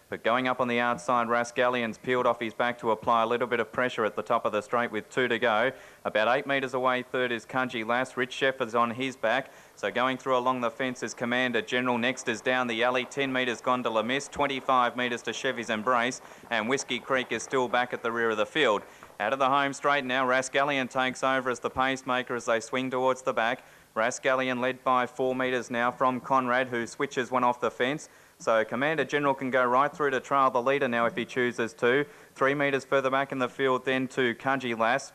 But going up on the outside, Rascallion's peeled off his back to apply a little bit of pressure at the top of the straight with 2 to go. About 8 metres away, third is Cungy Lass. Rich Chef is on his back. So going through along the fence is Commander General. Next is Down the Alley. 10 metres Gondola Miss. 25 metres to Chevy's Embrace. And Whiskey Creek is still back at the rear of the field. Out of the home straight now, Rascallion takes over as the pacemaker as they swing towards the back. Rascallion led by 4 metres now from Conrad, who switches one off the fence. So Commander General can go right through to trail the leader now if he chooses to. 3 metres further back in the field then to Cungy Lass.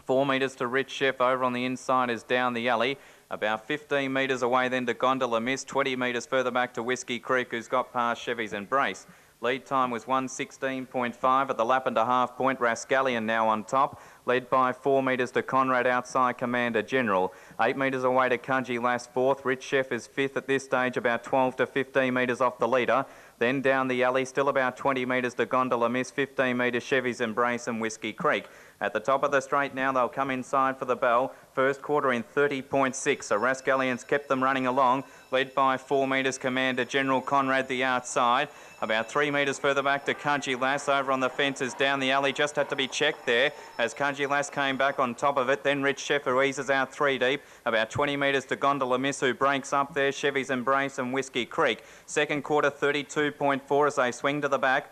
4 metres to Rich Chef. Over on the inside is Down the Alley. About 15 metres away then to Gondola Miss. 20 metres further back to Whiskey Creek, who's got past Chevy's Embrace. Lead time was 1:16.5 at the lap and a half point. Rascallion now on top, led by 4 metres to Conrad outside Commander General. 8 metres away to Cungy Lass fourth. Rich Chef is fifth at this stage, about 12 to 15 metres off the leader. Then Down the Alley, still about 20 metres to Gondola Miss, 15 metres Chevy's Embrace and Whiskey Creek. At the top of the straight now, they'll come inside for the bell. First quarter in 30.6, so Rascallion's kept them running along, led by 4 metres Commander General. Conrad the outside. About 3 metres further back to Cungy Lass. Over on the fences Down the Alley, just had to be checked there as Cungy Lass came back on top of it. Then Rich Chef, who eases out 3 deep. About 20 metres to Gondola Miss, who breaks up there. Chevy's Embrace and Whiskey Creek. Second quarter 32.4 as they swing to the back.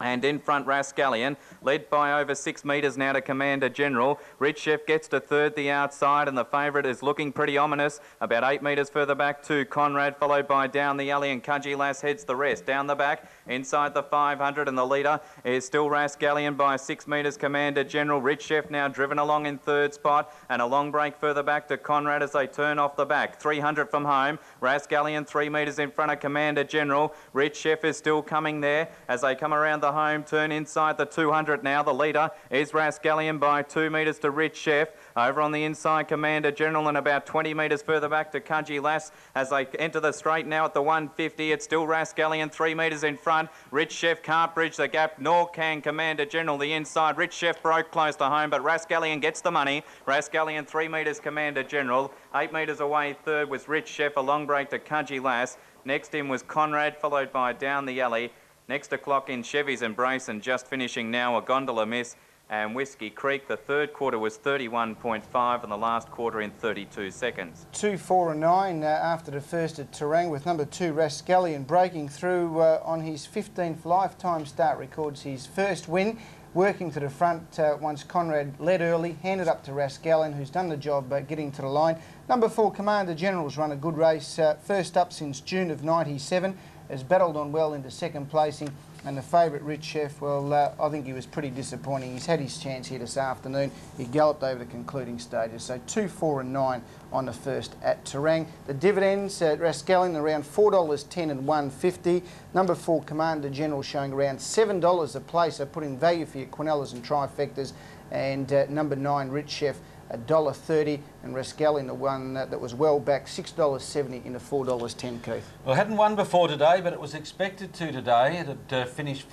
And in front, Rascallion, led by over 6 metres now to Commander General. Rich Chef gets to third the outside, and the favourite is looking pretty ominous. About 8 metres further back to Conrad, followed by Down the Alley, and Cungy Lass heads the rest. Down the back, inside the 500, and the leader is still Rascallion by 6 metres, Commander General. Rich Chef now driven along in third spot, and a long break further back to Conrad as they turn off the back. 300 from home. Rascallion 3 metres in front of Commander General. Rich Chef is still coming there as they come around the home turn inside the 200 now. The leader is Rascallion by 2 metres to Rich Chef. Over on the inside, Commander General, and about 20 metres further back to Cungy Lass as they enter the straight now at the 150. It's still Rascallion 3 metres in front. Rich Chef can't bridge the gap, nor can Commander General the inside. Rich Chef broke close to home, but Rascallion gets the money. Rascallion 3 metres, Commander General. 8 metres away third was Rich Chef, a long break to Cungy Lass. Next in was Conrad, followed by Down the Alley. Next to clock in Chevy's Embrace, and just finishing now a Gondola Miss and Whiskey Creek. The third quarter was 31.5 and the last quarter in 32 seconds. 2, 4 and 9 after the first at Terang, with number 2 Rascallion breaking through on his 15th lifetime start, records his first win. Working to the front once Conrad led early, handed up to Rascallion, who's done the job getting to the line. Number 4 Commander General's run a good race, first up since June of '97. Has battled on well into second placing, and the favourite Rich Chef, well, I think he was pretty disappointing. He's had his chance here this afternoon. He galloped over the concluding stages. So 2, 4 and 9 on the first at Terang. The dividends at Rascallion around $4.10 and $1.50. Number 4 Commander General showing around $7 a place. So put in value for your Quinellas and trifectas. And number 9 Rich Chef, $1.30, and Rascallion, the one that was well back, $6.70 into $4.10, Keith. Well, it hadn't won before today, but it was expected to today. It had finished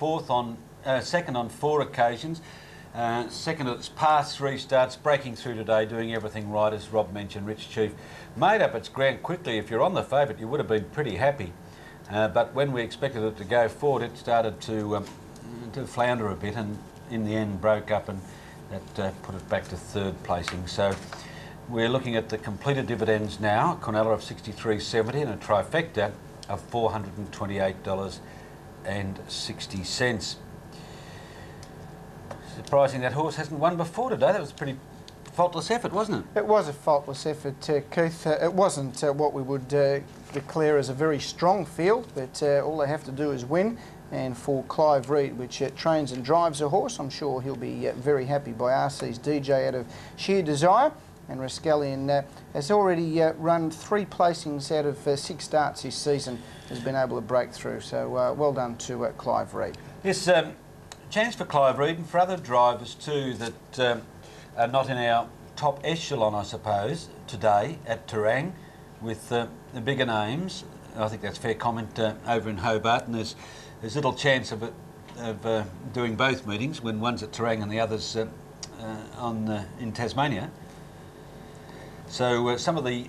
second on 4 occasions. Second at its past 3 starts, breaking through today, doing everything right, as Rob mentioned. Rich Chief made up its ground quickly. If you're on the favourite, you would have been pretty happy. But when we expected it to go forward, it started to flounder a bit, and in the end broke up, and that put it back to third placing. So we're looking at the completed dividends now, Quinella of $63.70 and a trifecta of $428.60. Surprising that horse hasn't won before today. That was a pretty faultless effort, wasn't it? It was a faultless effort, Keith. It wasn't what we would declare as a very strong field, but all they have to do is win. And for Clive Reid, which trains and drives a horse, I'm sure he'll be very happy by RC's DJ out of sheer desire. And Rascallion has already run 3 placings out of 6 starts this season, has been able to break through. So well done to Clive Reid. Yes, chance for Clive Reid and for other drivers too that are not in our top echelon, I suppose, today at Terang with the bigger names. I think that's fair comment over in Hobart, and there's little chance of doing both meetings when one's at Terang and the other's in Tasmania. So some of the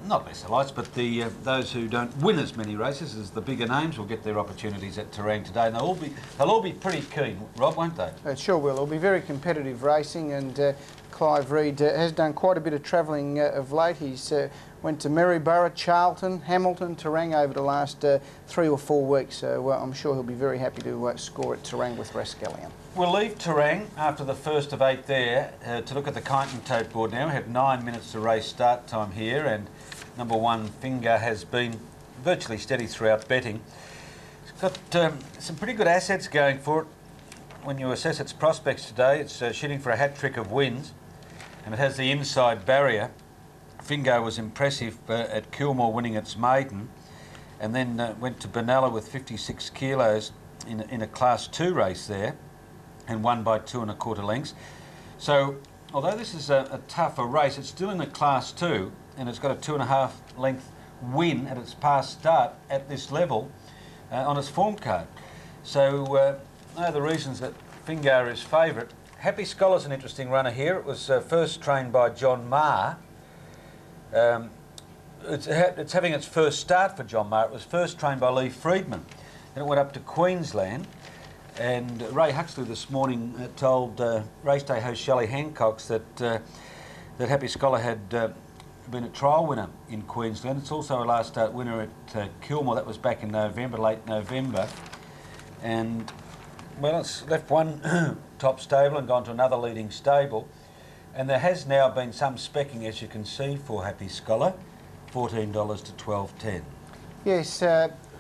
not lesser lights, but the those who don't win as many races as the bigger names will get their opportunities at Terang today, and they'll all be pretty keen, Rob, won't they? It sure will. It'll be very competitive racing, and Clive Reid has done quite a bit of travelling of late. He's went to Maryborough, Charlton, Hamilton, Terang over the last 3 or 4 weeks, so I'm sure he'll be very happy to score at Terang with Rascallion. We'll leave Terang after the first of 8 there to look at the Kyneton Tote Board now. We have 9 minutes to race start time here, and number 1, Finger, has been virtually steady throughout betting. It's got some pretty good assets going for it. When you assess its prospects today, it's shooting for a hat-trick of wins, and it has the inside barrier. Fingo was impressive at Kilmore, winning its maiden, and then went to Benalla with 56 kilos in a Class 2 race there, and won by 2 1/4 lengths. So, although this is a tougher race, it's still in a Class 2, and it's got a 2 1/2 length win at its past start at this level on its form card. So, one of the reasons that Fingar is favourite. Happy Scholar's an interesting runner here. It was first trained by John Marr. It's having its first start for John Marr. It was first trained by Lee Friedman. Then it went up to Queensland. And Ray Huxley this morning told race day host Shelley Hancocks that Happy Scholar had been a trial winner in Queensland. It's also a last start winner at Kilmore. That was back in November, late November. And, well, it's left one top stable and gone to another leading stable. And there has now been some specking, as you can see, for Happy Scholar, $14 to $12.10. Yes,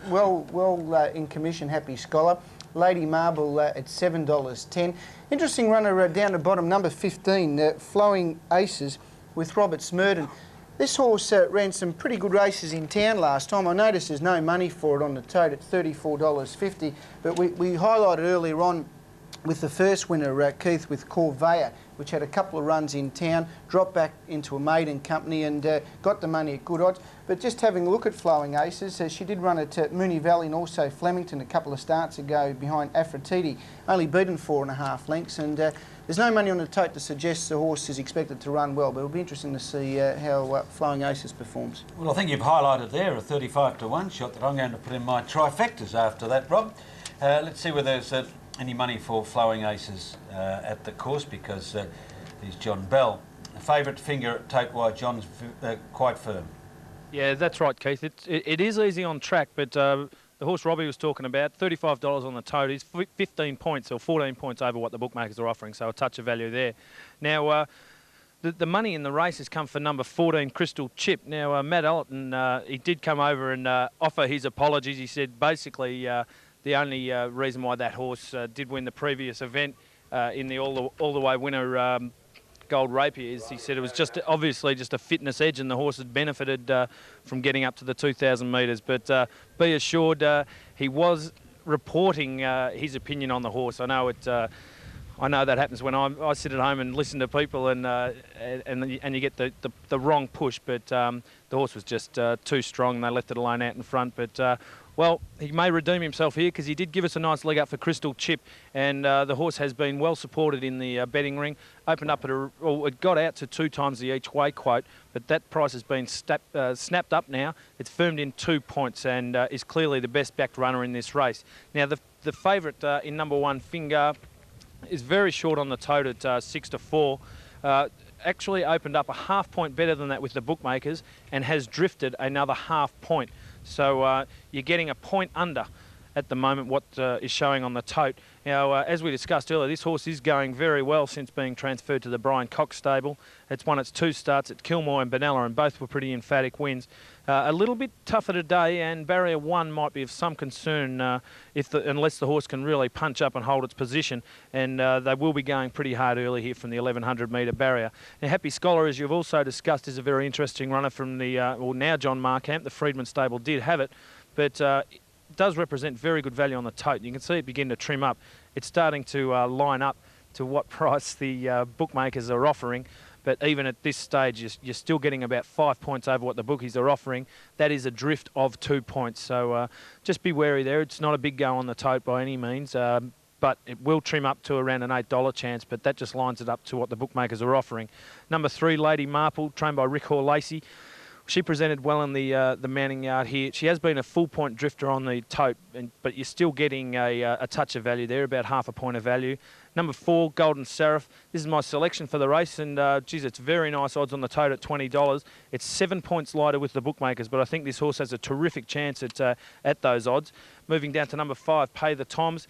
well in commission, Happy Scholar. Lady Marble at $7.10. Interesting runner down the bottom, number 15, Flowing Aces with Robert Smurden. This horse ran some pretty good races in town last time. I noticed there's no money for it on the tote at $34.50, but we highlighted earlier on with the first winner, Keith, with Corvea, which had a couple of runs in town, dropped back into a maiden company and got the money at good odds. But just having a look at Flowing Aces, she did run at Moonee Valley and also Flemington a couple of starts ago behind Aphrodite, only beaten 4 1/2 lengths, and there's no money on the tote to suggest the horse is expected to run well, but it'll be interesting to see how Flowing Aces performs. Well, I think you've highlighted there a 35 to 1 shot that I'm going to put in my trifectas after that, Rob. Let's see whether there's any money for Flowing Aces at the course, because he's John Bell. A favourite Finger at Tote Wide. John's quite firm. Yeah, that's right, Keith. It is easy on track, but the horse Robbie was talking about, $35 on the tote, is 15 points or 14 points over what the bookmakers are offering, so a touch of value there. Now, the money in the race has come for number 14, Crystal Chip. Now, Matt Allerton, he did come over and offer his apologies. He said basically the only reason why that horse did win the previous event in the all-the-way winner Gold Rapier is, he said, it was just obviously just a fitness edge, and the horse had benefited from getting up to the 2,000 metres. But be assured, he was reporting his opinion on the horse. I know it. I know that happens when I sit at home and listen to people, and you get the wrong push. But the horse was just too strong. They left it alone out in front. But well, he may redeem himself here, because he did give us a nice leg up for Crystal Chip, and the horse has been well supported in the betting ring. Opened up at it got out to 2 times the each way quote, but that price has been snapped up now. It's firmed in 2 points and is clearly the best backed runner in this race. Now the favourite in number 1, Finger, is very short on the tote at 6 to 4. Actually opened up a half point better than that with the bookmakers and has drifted another half point. So you're getting a point under at the moment what is showing on the tote. Now, as we discussed earlier, this horse is going very well since being transferred to the Brian Cox stable. It's won its 2 starts at Kilmore and Benalla, and both were pretty emphatic wins. A little bit tougher today, and barrier 1 might be of some concern unless the horse can really punch up and hold its position, and they will be going pretty hard early here from the 1100 metre barrier. Now, Happy Scholar, as you've also discussed, is a very interesting runner from the, now John Markamp. The Friedman stable did have it, but does represent very good value on the tote. You can see it begin to trim up. It's starting to line up to what price the bookmakers are offering, but even at this stage you're still getting about 5 points over what the bookies are offering. That is a drift of 2 points, so just be wary there. It's not a big go on the tote by any means, but it will trim up to around an $8 chance, but that just lines it up to what the bookmakers are offering. Number 3, Lady Marple, trained by Rick Hall Lacey. She presented well in the Manning yard here. She has been a full-point drifter on the tote, but you're still getting a touch of value there, about half a point of value. Number 4, Golden Seraph. This is my selection for the race, and geez, it's very nice odds on the tote at $20. It's 7 points lighter with the bookmakers, but I think this horse has a terrific chance at those odds. Moving down to number 5, Pay the Toms.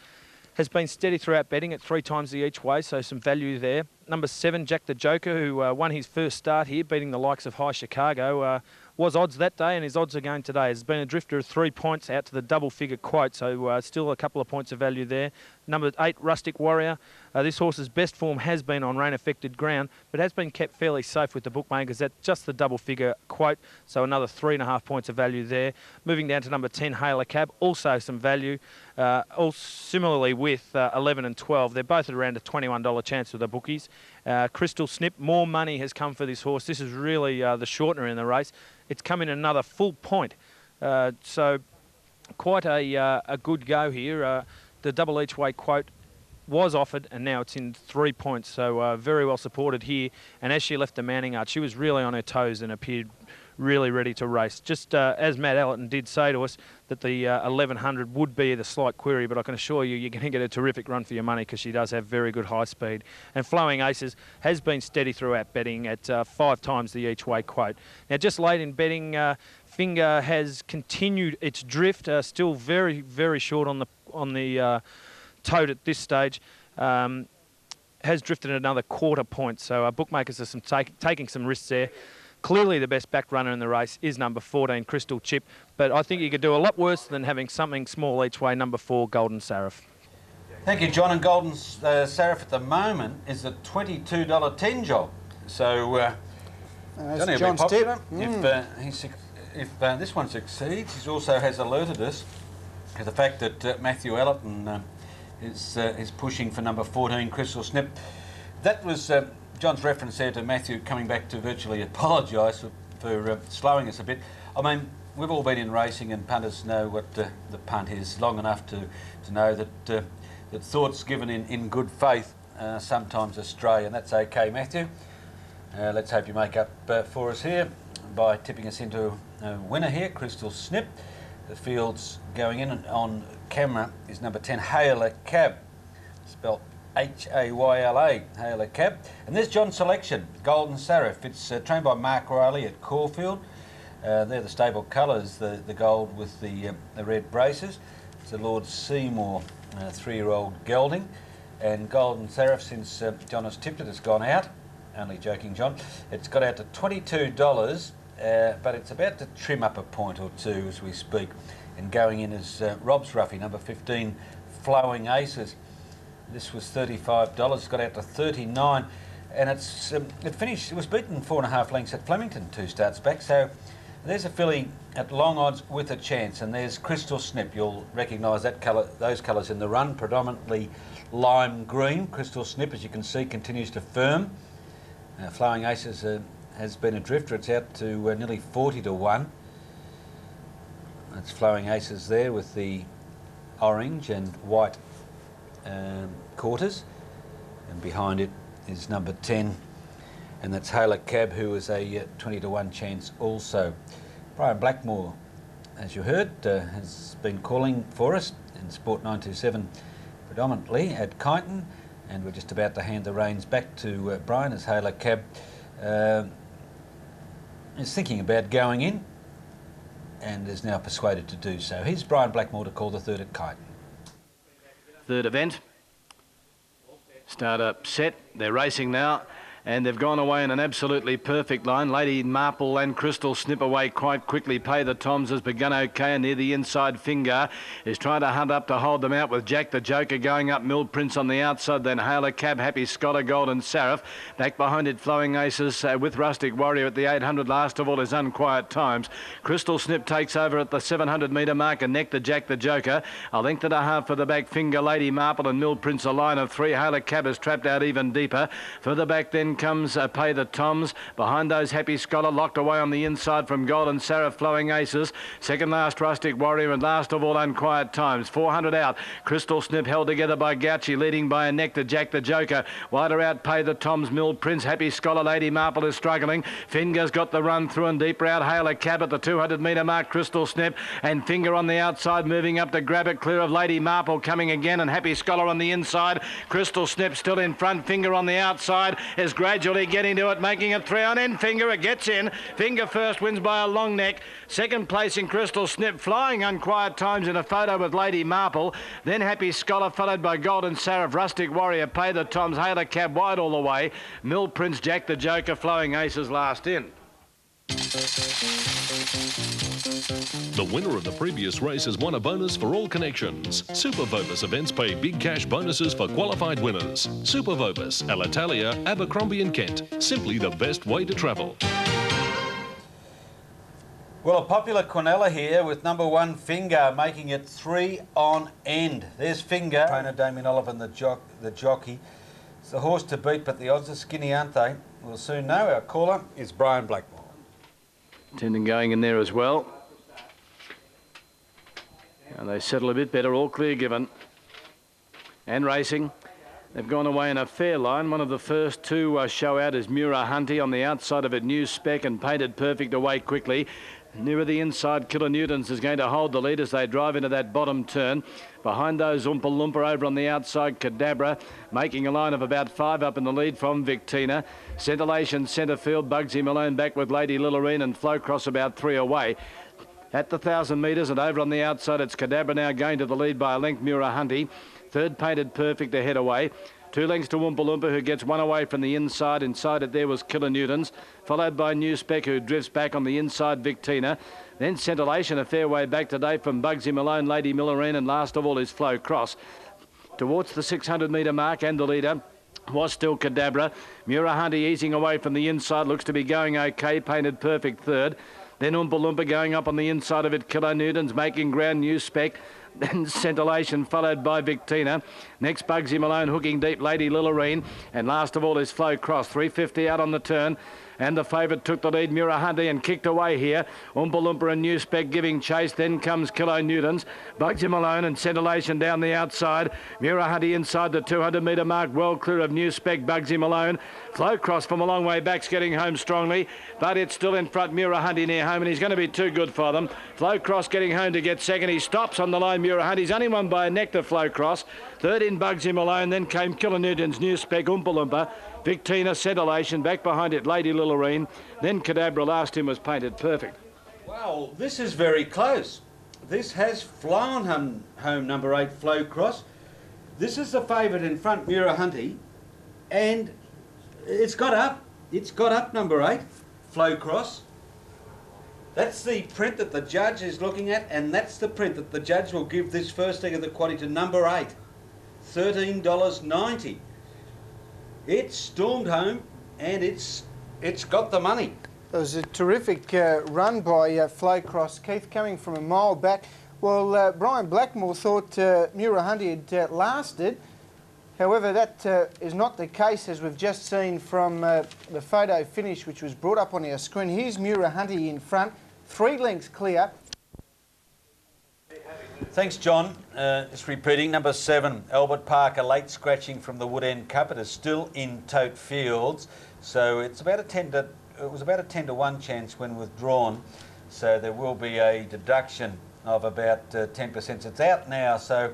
Has been steady throughout betting at 3 times the each way, so some value there. Number 7, Jack the Joker, who won his first start here, beating the likes of High Chicago. Was odds that day, and his odds again today. Has been a drifter of 3 points out to the double-figure quote, so still a couple of points of value there. Number 8, Rustic Warrior. This horse's best form has been on rain-affected ground, but has been kept fairly safe with the bookmakers at just the double-figure quote, so another 3.5 points of value there. Moving down to number 10, Haler Cab, also some value. All similarly with 11 and 12. They're both at around a $21 chance with the bookies. Crystal Snip, more money has come for this horse. This is really the shortener in the race. It's come in another full point. So quite a good go here. The double each way quote was offered, and now it's in 3 points, so very well supported here. And as she left the Manning Arch, she was really on her toes and appeared really ready to race. Just as Matt Allerton did say to us, that the 1100 would be the slight query, but I can assure you, you're going to get a terrific run for your money because she does have very good high speed. And Flowing Aces has been steady throughout betting at 5 times the each way quote. Now, just late in betting, Finger has continued its drift, still very, very short on the tote at this stage. Has drifted another quarter point, so bookmakers are taking some risks there. Clearly the best back runner in the race is number 14, Crystal Chip, but I think you could do a lot worse than having something small each way, number 4, Golden Seraph. Thank you, John. And Golden Seraph at the moment is a $22.10 job. So, Johnny will be popular if this one succeeds. He also has alerted us to the fact that Matthew Allerton is pushing for number 14, Crystal Snip. That was John's reference there to Matthew coming back to virtually apologise for slowing us a bit. I mean, we've all been in racing, and punters know what the punt is long enough to know that thoughts given in good faith sometimes astray, and that's okay, Matthew. Let's hope you make up for us here by tipping us into a winner here, Crystal Snip. The field's going in, and on camera is number 10, Haler Cab, spelt Hayla, Haler Cab. And there's John's selection, Golden Seraph. It's trained by Mark Riley at Caulfield. They're the stable colours, the gold with the red braces. It's the Lord Seymour 3-year-old gelding. And Golden Seraph, since John has tipped it, has gone out. Only joking, John. It's got out to $22, but it's about to trim up a point or two as we speak. And going in is Rob's Ruffy, number 15, Flowing Aces. This was $35, got out to $39, and it finished. It was beaten 4.5 lengths at Flemington 2 starts back. So there's a filly at long odds with a chance, and there's Crystal Snip. You'll recognise that colour, those colours in the run, predominantly lime green. Crystal Snip, as you can see, continues to firm. Flowing Aces has been a drifter. It's out to nearly 40 to 1. That's Flowing Aces there with the orange and white quarters, and behind it is number 10, and that's Haler Cab, who is a 20 to 1 chance also. Brian Blackmore, as you heard, has been calling for us in Sport 927 predominantly at Kyneton, and we're just about to hand the reins back to Brian as Haler Cab is thinking about going in and is now persuaded to do so. Here's Brian Blackmore to call the third at Kyneton. Third event. Start up set. They're racing now, and they've gone away in an absolutely perfect line. Lady Marple and Crystal Snip away quite quickly. Pay the Toms has begun okay, and near the inside Finger is trying to hunt up to hold them out with Jack the Joker going up. Mill Prince on the outside, then Haler Cab, Happy Scholar, Golden Seraph. Back behind it, Flowing Aces with Rustic Warrior at the 800. Last of all is Unquiet Times. Crystal Snip takes over at the 700 metre mark, and neck to Jack the Joker. A length and a half for the back, Finger, Lady Marple and Mill Prince, a line of 3. Haler Cab is trapped out even deeper. Further back then, Then comes Pay the Toms. Behind those, Happy Scholar locked away on the inside from Golden Sarah, Flowing Aces. Second last, Rustic Warrior, and last of all, Unquiet Times. 400 out. Crystal Snip held together by Gouchy, leading by a Nectar, Jack the Joker. Wider out, Pay the Toms, Mill Prince, Happy Scholar, Lady Marple is struggling. Finger's got the run through, and deeper out, Hail a Cab at the 200 metre mark. Crystal Snip and Finger on the outside, moving up to grab it clear of Lady Marple, coming again, and Happy Scholar on the inside. Crystal Snip still in front. Finger on the outside is gradually getting to it, making it 3 on end. Finger, it gets in. Finger first, wins by a long neck. Second place in Crystal Snip, flying Unquiet Times in a photo with Lady Marple. Then Happy Scholar, followed by Golden Sarah, Rustic Warrior, Pay the Toms, Hail a Cab wide all the way. Mill Prince, Jack the Joker, Flowing Aces last in. The winner of the previous race has won a bonus for all connections. Super Vopus events pay big cash bonuses for qualified winners. Super Vopus, Alitalia, Abercrombie and Kent. Simply the best way to travel. Well, a popular Quinella here with number 1 Finger, making it 3 on end. There's Finger. Trainer Damien Oliver, the jockey. It's the horse to beat, but the odds are skinny, aren't they? We'll soon know. Our caller is Brian Blackmore. Tendon going in there as well. And they settle a bit better, all clear given. And racing. They've gone away in a fair line. One of the first to show out is Murahunty. On the outside of it, New Spec and Painted Perfect away quickly. Nearer the inside, Killer Newtons is going to hold the lead as they drive into that bottom turn. Behind those, Oompa Loompa over on the outside, Cadabra, making a line of about 5 up in the lead from Victina. Scintillation centre field, Bugsy Malone back with Lady Lillarine, and Flowcross about 3 away. At the 1,000 metres and over on the outside, it's Cadabra now going to the lead by a length, Murahunty. Third, Painted Perfect ahead away. 2 lengths to Oompa Loompa, who gets 1 away from the inside. Inside it there was Killer Newtons, followed by New Spec, who drifts back on the inside, Victina. Then Scintillation, a fair way back today from Bugsy Malone, Lady Millerine, and last of all is Flowcross. Towards the 600 metre mark, and the leader was still Cadabra. Murahunty easing away from the inside, looks to be going okay. Painted Perfect third. Then Oompa Loompa going up on the inside of it. Killer Newtons making ground, New Spec. Then Scintillation followed by Victina. Next, Bugsy Malone hooking deep, Lady Lillarine. And last of all is Flowcross. 350 out on the turn. And the favourite took the lead, Murahunty, and kicked away here. Oompa Loompa and New Spec giving chase. Then comes Kilo Newtons. Bugsy Malone and Scintillation down the outside. Murahunty inside the 200 metre mark. Well clear of New Spec, Bugsy Malone. Flowcross from a long way back's getting home strongly. But it's still in front, Murahunty near home, and he's going to be too good for them. Flowcross getting home to get second. He stops on the line, Murahunty's only won by a Nectar, Flowcross. Third in Bugsy Malone. Then came Killer Newtons, New Spec, Oompa Loompa. Victina, Scintillation, back behind it, Lady Lillarine. Then Cadabra, last in was Painted Perfect. Wow, this is very close. This has flown home number 8, Flowcross. This is the favourite in front, Murahunty. And it's got up. It's got up, number 8, Flowcross. That's the print that the judge is looking at, and that's the print that the judge will give this first leg of the quaddie to number 8, $13.90. It stormed home, and it's got the money. It was a terrific run by Flowcross, Keith, coming from a mile back. Well, Brian Blackmore thought Murahunty had lasted. However, that is not the case, as we've just seen from the photo finish, which was brought up on our screen. Here's Murahunty in front, 3 lengths clear. Thanks, John. Just repeating, number 7, Albert Parker, late scratching from the Wood End Cup. It is still in Tote Fields, so it's about a 10 to. It was about a 10 to 1 chance when withdrawn, so there will be a deduction of about 10%. It's out now, so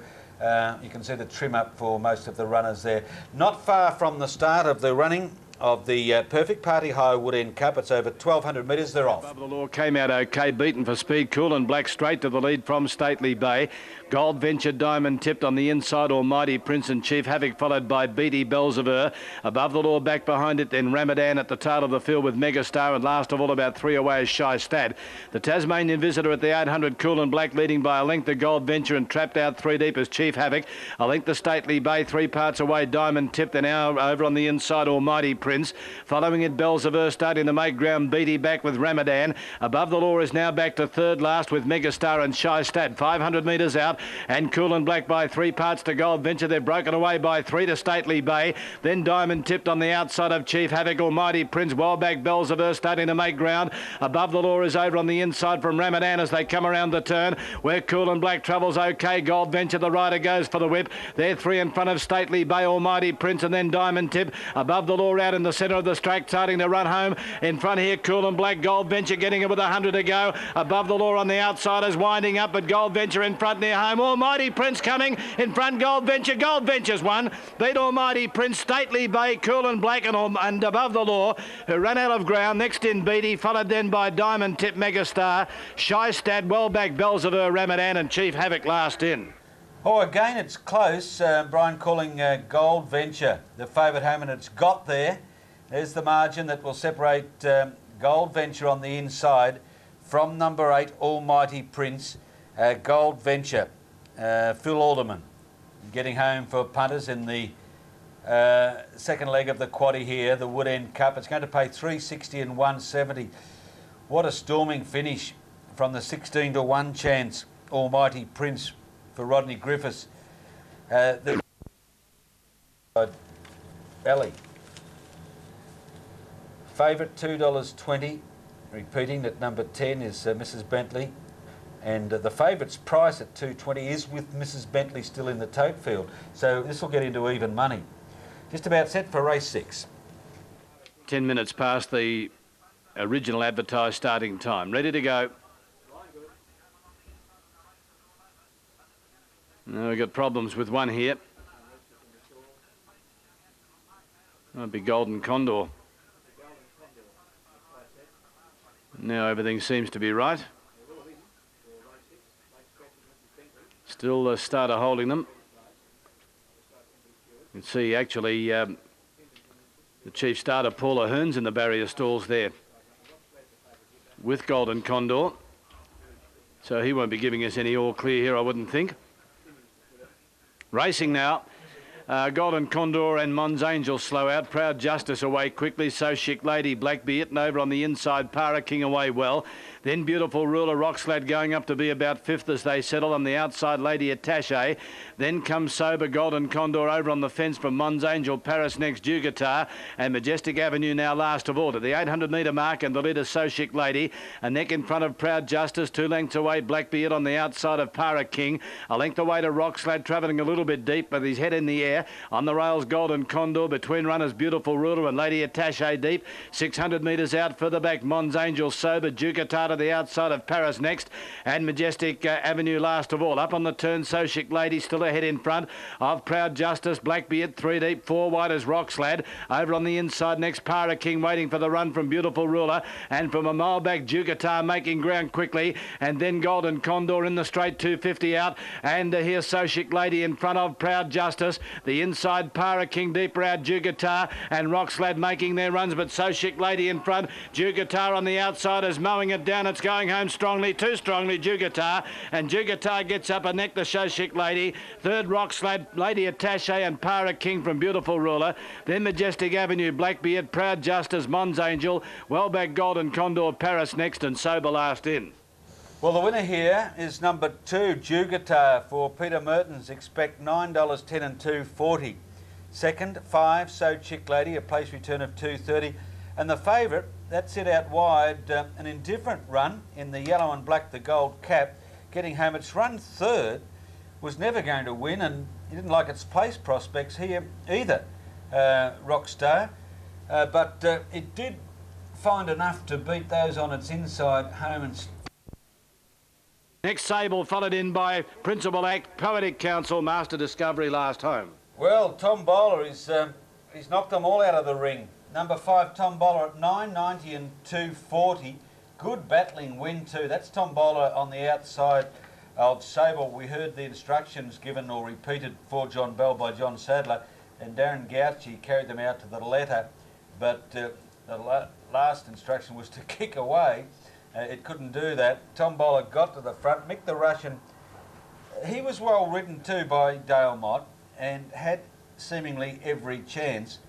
you can see the trim up for most of the runners there. Not far from the start of the running of the Perfect Party High Wood End Cup. It's over 1,200 metres. They're off. Above the Law came out okay, beaten for speed, Cool and Black straight to the lead from Stately Bay. Gold Venture Diamond tipped on the inside, Almighty Prince and Chief Havoc followed by Beatty Belzever. Above the Law back behind it, then Ramadan at the tail of the field with Megastar, and last of all about 3 away is Shy Stad. The Tasmanian Visitor at the 800, Cool and Black leading by a length, the Gold Venture, and trapped out 3 deep as Chief Havoc. A length the Stately Bay, 3 parts away, Diamond tipped, and now over on the inside, Almighty Prince. Following it, Bells of Earth starting to make ground. Beatty back with Ramadan. Above the Law is now back to third last with Megastar and Shy Stat. 500 metres out, and Cool and Black by 3 parts to Gold Venture. They're broken away by 3 to Stately Bay. Then Diamond tipped on the outside of Chief Havoc. Almighty Prince, well back. Bells of Earth starting to make ground. Above the Law is over on the inside from Ramadan as they come around the turn, where Cool and Black travels okay. Gold Venture, the rider, goes for the whip. They're 3 in front of Stately Bay, Almighty Prince, and then Diamond Tip. Above the Law out in the centre of the strike, starting to run home. In front here, Cool and Black. Gold Venture getting it with 100 to go. Above the Law on the outsiders, winding up, but Gold Venture in front near home. Almighty Prince coming in front. Gold Venture. Gold Venture's won. Beat Almighty Prince, Stately Bay, Cool and Black, and Above the Law, who ran out of ground. Next in Beatty, followed then by Diamond Tip, Megastar, Shy Stat, well back, Bells of Earth, Ramadan, and Chief Havoc last in. Oh, again, it's close. Brian calling Gold Venture the favourite home, and it's got there. There's the margin that will separate Gold Venture on the inside from number 8, Almighty Prince. Gold Venture, Phil Alderman, getting home for punters in the second leg of the quaddie here, the Wood End Cup. It's going to pay $3.60 and $1.70. What a storming finish from the 16 to 1 chance, Almighty Prince, for Rodney Griffiths. The Belly. Favourite $2.20. Repeating that number 10 is Mrs. Bentley. And the favourite's price at $2.20 is with Mrs. Bentley still in the tote field. So this will get into even money. Just about set for race 6. 10 minutes past the original advertised starting time. Ready to go. Now we've got problems with one here. Might be Golden Condor. Now everything seems to be right. Still the starter holding them. You can see actually the chief starter, Paula Hearns, in the barrier stalls there with Golden Condor. So he won't be giving us any all clear here, I wouldn't think. Racing now. Golden Condor and Mons Angel slow out. Proud Justice away quickly. So Chic Lady, Blackbeard, and over on the inside, Para King away well. Then Beautiful Ruler, Rockslad going up to be about 5th as they settle. On the outside, Lady Attache. Then comes Sober, Golden Condor over on the fence from Mons Angel, Paris next, Jugatar, and Majestic Avenue now last of all to the 800 metre mark, and the leader So Chic Lady. A neck in front of Proud Justice, 2 lengths away, Blackbeard on the outside of Para King. A length away to Rockslad, travelling a little bit deep with his head in the air. On the rails, Golden Condor, between runners, Beautiful Ruler and Lady Attache deep. 600 metres out further back, Mons Angel Sober, Jugatar to the outside of Paris next, and Majestic Avenue last of all. Up on the turn, So Chic Lady still ahead in front of Proud Justice, Blackbeard 3 deep, 4 wide as Rockslad. Over on the inside next, Para King waiting for the run from Beautiful Ruler, and from a mile back, Jugatar making ground quickly, and then Golden Condor in the straight, 250 out, and here's So Chic Lady in front of Proud Justice. The inside, Para King deeper out, Jugatar and Rockslad making their runs, but So Chic Lady in front. Jugatar on the outside is mowing it down. It's going home strongly, too strongly, Jugatar, and Jugatar gets up a neck to So Chic Lady. Third, Rockslad, Lady Attache and Para King from Beautiful Ruler. Then Majestic Avenue, Blackbeard, Proud Justice, Mons Angel, well back Golden Condor, Paris next, and Sober last in. Well, the winner here is number 2, Jugatar, for Peter Mertens. Expect $9.10 and $2.40. Second, 5, So Chic Lady, a place return of $2.30. And the favourite, that's it out wide, an indifferent run in the yellow and black, the gold cap, getting home. Its run third, was never going to win, and he didn't like its place prospects here either, Rockstar. But it did find enough to beat those on its inside home and... Next, Sable, followed in by Principal Act, Poetic Council, Master Discovery last home. Well, Tom Bowler is he's knocked them all out of the ring. Number 5, Tom Bowler at $9.90 and $2.40. Good battling win too. That's Tom Bowler on the outside of Sable. We heard the instructions given or repeated for John Bell by John Sadler, and Darren Gauci carried them out to the letter. But the last instruction was to kick away. It couldn't do that. Tom Bowler got to the front. Mick the Russian, he was well ridden too by Dale Mott and had seemingly every chance.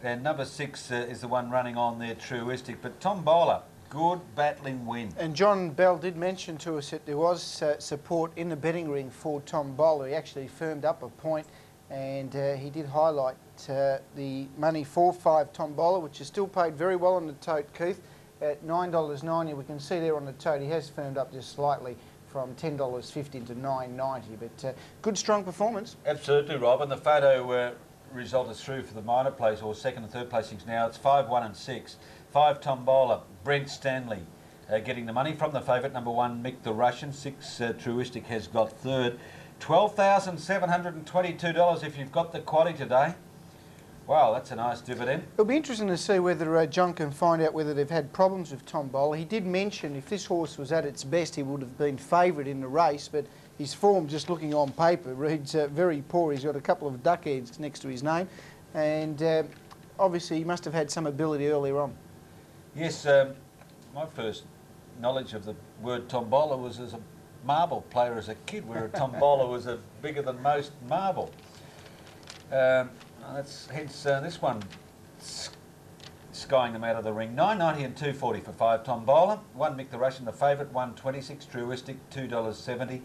And number 6 is the one running on there, Truistic. But Tom Bowler, good battling win. And John Bell did mention to us that there was support in the betting ring for Tom Bowler. He actually firmed up a point, and he did highlight the money for 5 Tom Bowler, which is still paid very well on the tote, Keith, at $9.90. We can see there on the tote he has firmed up just slightly from $10.50 to $9.90, but good strong performance. Absolutely, Rob. And the photo result is through for the minor place, or second and third placings now. It's 5, 1 and 6. 5 Tom Bowler, Brent Stanley getting the money from the favourite, number 1 Mick the Russian. 6 Truistic has got third. $12,722 if you've got the quaddy today. Wow, that's a nice dividend. It'll be interesting to see whether John can find out whether they've had problems with Tom Bowler. He did mention if this horse was at its best, he would have been favourite in the race, but his form, just looking on paper, reads very poor. He's got a couple of duck heads next to his name, and obviously he must have had some ability earlier on. Yes, my first knowledge of the word Tom Bowler was as a marble player as a kid, where a Tom Bowler was a bigger than most marble. That's hence this one skying them out of the ring. $9.90 and $2.40 for 5 Tom Bowler. 1 Mick the Russian, the favourite, $1.26. Truistic, $2.70.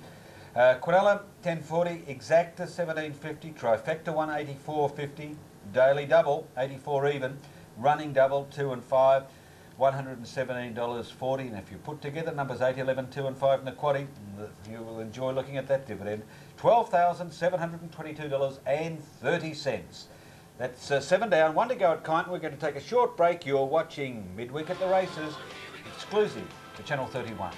Quinella, $10.40. Exacta, $17.50. Trifecta, $184.50. Daily double, $84 even. Running double, 2 and 5. $117.40, and if you put together numbers 8, 11, 2 and 5 in the quaddy, you will enjoy looking at that dividend. $12,722.30. That's 7 down, 1 to go at Kyneton. We're going to take a short break. You're watching Midweek at the Races, exclusive to Channel 31.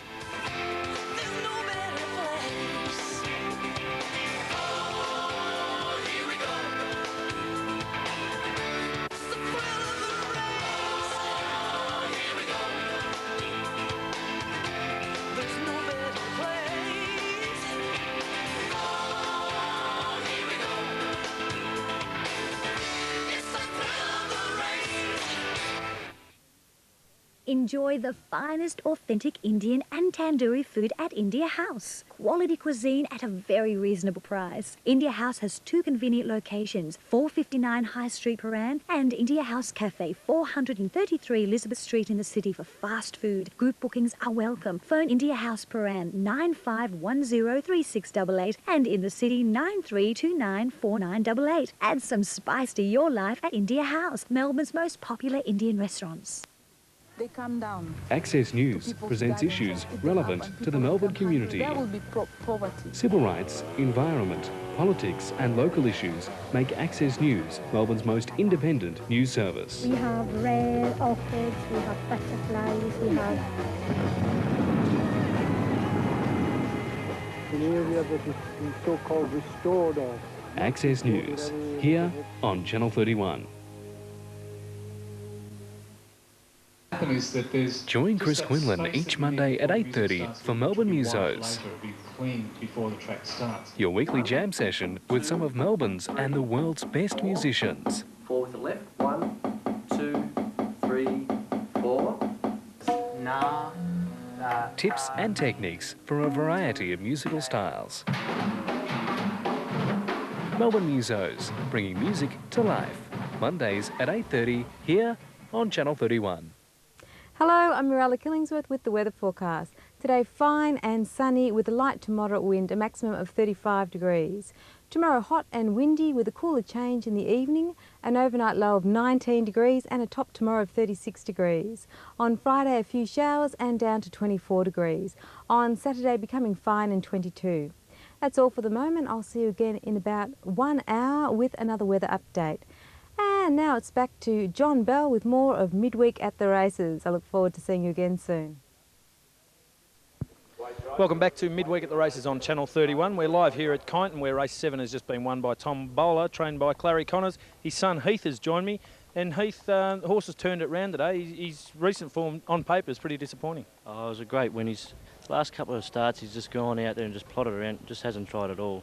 Enjoy the finest authentic Indian and tandoori food at India House. Quality cuisine at a very reasonable price. India House has 2 convenient locations, 459 High Street, Paran, and India House Cafe, 433 Elizabeth Street in the city for fast food. Group bookings are welcome. Phone India House Paran 95103688 and in the city 93294988. Add some spice to your life at India House, Melbourne's most popular Indian restaurants. They come down. Access News presents issues relevant to the Melbourne community. There will be poverty. Civil rights, environment, politics and local issues make Access News Melbourne's most independent news service. We have red orchids, we have butterflies, we have... An area that is so-called restored or... Access News, here on Channel 31. Join Chris Quinlan each Monday at 8:30 for Melbourne Musos, your weekly jam session with some of Melbourne's and the world's best musicians. 4 with the left, 1, 2, 3, 4. Tips and techniques for a variety of musical styles. Melbourne Musos, bringing music to life. Mondays at 8:30 here on Channel 31. Hello, I'm Mirella Killingsworth with the weather forecast. Today fine and sunny with a light to moderate wind, a maximum of 35 degrees. Tomorrow hot and windy with a cooler change in the evening, an overnight low of 19 degrees and a top tomorrow of 36 degrees. On Friday a few showers and down to 24 degrees. On Saturday becoming fine and 22. That's all for the moment. I'll see you again in about 1 hour with another weather update. And now it's back to John Bell with more of Midweek at the Races. I look forward to seeing you again soon. Welcome back to Midweek at the Races on Channel 31. We're live here at Kyneton, where race 7 has just been won by Tom Bowler, trained by Clary Connors. His son Heath has joined me, and Heath, the horse has turned it round today. His recent form on paper is pretty disappointing. Oh, it was a great win. His last couple of starts, he's just gone out there and just plotted around, just hasn't tried at all.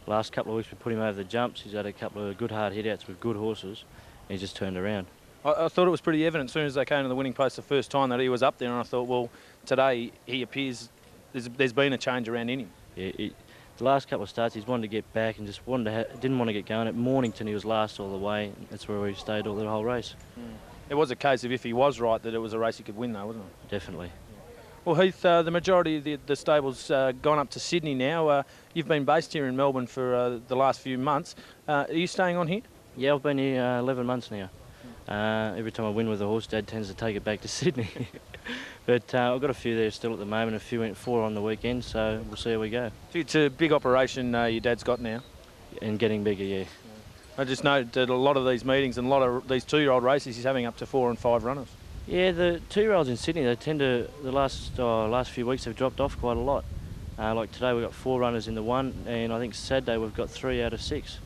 Last couple of weeks we put him over the jumps. He's had a couple of good hard hit-outs with good horses, and he's just turned around. I thought it was pretty evident as soon as they came to the winning post the first time that he was up there, and I thought, well, today he appears there's been a change around in him. Yeah, The last couple of starts, he's wanted to get back and just didn't want to get going. At Mornington, he was last all the way. That's where we stayed all the whole race. It was a case of if he was right that it was a race he could win, though, wasn't it? Definitely. Well, Heath, the majority of the stable's gone up to Sydney now. You've been based here in Melbourne for the last few months. Are you staying on here? Yeah, I've been here 11 months now. Every time I win with a horse, Dad tends to take it back to Sydney. But I've got a few there still at the moment. A few went 4 on the weekend, so we'll see how we go. It's a big operation your dad's got now. And getting bigger, yeah. I just noted that a lot of these meetings and a lot of these 2-year-old races, he's having up to 4 and 5 runners. Yeah, the 2-year-olds in Sydney, they tend to, the last few weeks have dropped off quite a lot. Like today we've got 4 runners in the 1, and I think Saturday we've got 3 out of 6.